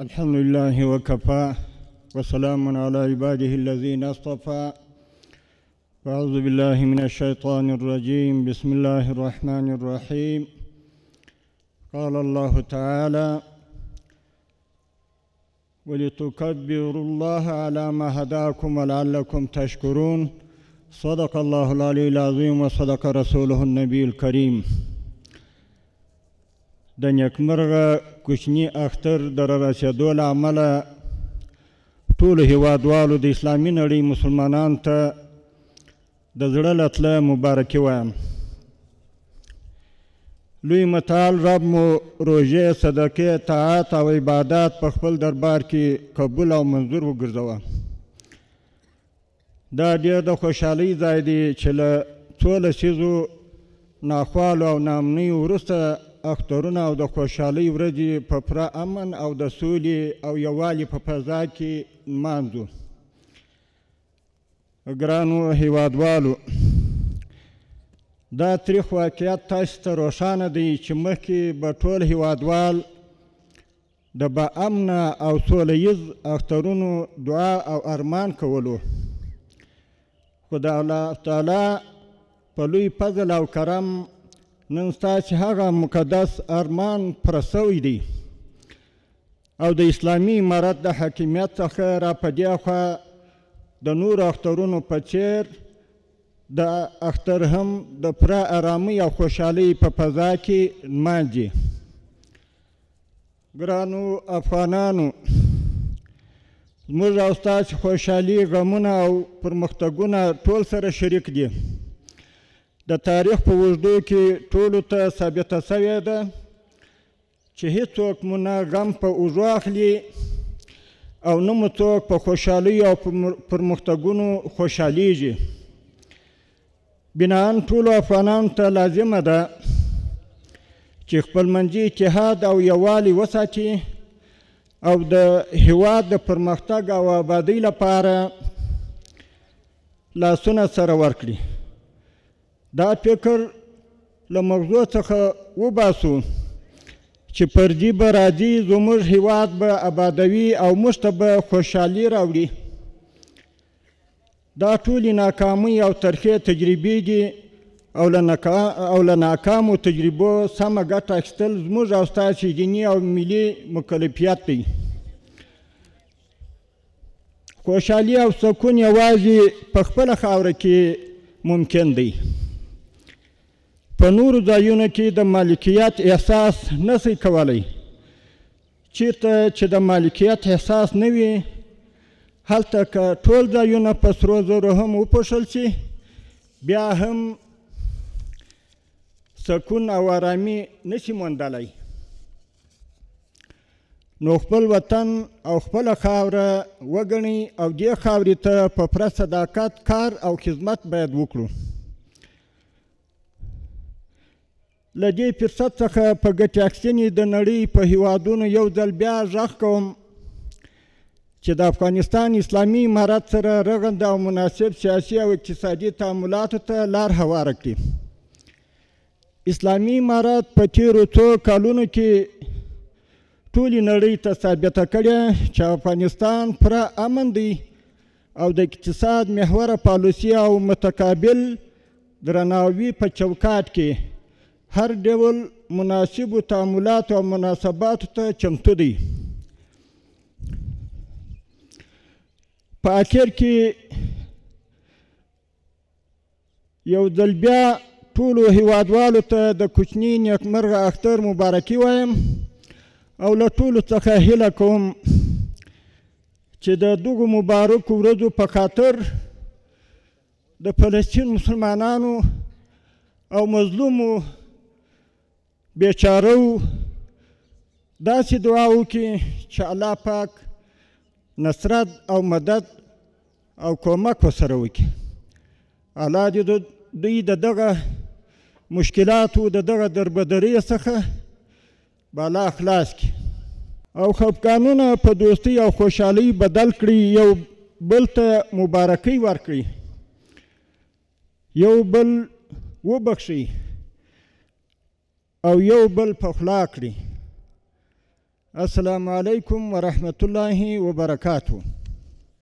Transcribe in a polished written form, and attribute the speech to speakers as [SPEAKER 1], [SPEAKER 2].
[SPEAKER 1] الحمد لله وكفى وسلام على عباده الذين اصطفى. أعوذ بالله من الشيطان الرجيم. بسم الله الرحمن الرحيم. قال الله تعالى: ولتكبروا الله على ما هداكم ولعلكم تشكرون. صدق الله العلي العظيم وصدق رسوله النبي الكريم. د نیکمرغه کوچني اختر د رارسېدو له امله ټولو هېوادوالو د اسلامي نړۍ مسلمانانو ته د زړه له تله مبارکي وایم. لوی متعال رب مو روژې، صدقې، طاعت او عبادات په خپل دربار کې قبول او منظور وګرځوه. دا ډېر د خوشحالۍ ځای دی چې له څو لسیزو ناخوالو او ناامنیو وروسته اخترونه او د خوشحالۍ ورځې په پوره امن او د سولې او یووالي په فضا کې نمانځو. ګرانو هیوادوالو، دا تریخ واقعیت تاسو ته روښانه دی چې مخکې به ټول هیوادوال د با امنه او سوله ییز اخترونو دعا او ارمان کولو، خو د الله تعالی په لوی فضل او کرم نن ستاسې هغه مقدس ارمان پوره سوی دی او د اسلامي امارت د حاکمیت څخه را په دې خوا د نورو اخترونو په څېر د اختر هم د پوره ارامۍ او خوشحالۍ په فضا کې نمانځي. ګرانو افغانانو، زموږ او ستاسې خوشحالي، غمونه او پرمختګونه ټول سره شریک دي. د تاریخ په اوږدو کې ټولو ته ثابته سوې ده چې هیڅوک مو نه غم په اوږو اخلي او نه مو څوک په خوشحالیو او پرمختګونو خوشحالیږي. بناً ټولو افغانانو ته لازمه ده چې خپلمنځي اتحاد او یووالی وساتي او د هیواد د پرمختګ او آبادۍ لپاره لاسونه سره ورکړي. دا فکر له مغزو څخه وباسو چې پردي به راځي، زموږ هیواد به آبادوي او موږ ته به خوشحالي راوړي. دا ټولې ناکامۍ او ترخې تجربې دي او له ناکامو تجربو سمه ګټه اخیستل زموږ او ستاسې دیني او ملي مکلفیت دی. خوشحالي او سکون یوازې په خپله خاوره کې ممکن دی. په نورو ځایونو کې د مالکیت احساس نشئ کولی. چیرته چې د مالکیت احساس نه وي، هلته که ټول ځایونه په سرو زرو هم وپوښل شي، بیا هم سکون او آرامي نشي موندلی. نو خپل وطن او خپله خاوره وګڼئ او دې خاورې ته په پوره صداقت کار او خدمت باید وکړو. له دې فرصت څخه په ګټې اخیستنې د نړۍ په هیوادونو یو ځل بیا غږ کوم چې د افغانستان اسلامي امارت سره رغنده او مناسب سیاسي او اقتصادي تعاملاتو ته لار هواره کړي. اسلامي امارت په تیرو څو کلونو کې ټولې نړۍ ته ثابته کړې چې افغانستان پوره امن دی او د اقتصاد محوره پالیسي او متقابل درناوي په چوکاټ کې هر ډول مناسبو تعاملاتو او مناسباتو ته چمتو دی. په اخر کې یو ځل بیا ټولو هیوادوالو ته د کوچني نیکمرغه اختر مبارکي وایم او له ټولو څخه هیله کوم چې د دغو مبارکو ورځو په خاطر د فلسطین مسلمانانو او مظلومو بیچارو داسې دعا وکړي چې الله پاک نصرت او مدد او کومک ورسره وکړي. الله دې دوی د دغه مشکلاتو د دغه دربدرۍ څخه بالا خلاص کړي او خفګانونه په دوستۍ او خوشحالۍ بدل کړي، یو بل ته مبارکۍ ورکړي، یو بل وبخښي او یو بل په خلا کړي. السلام علیکم ورحمة الله وبرکاته.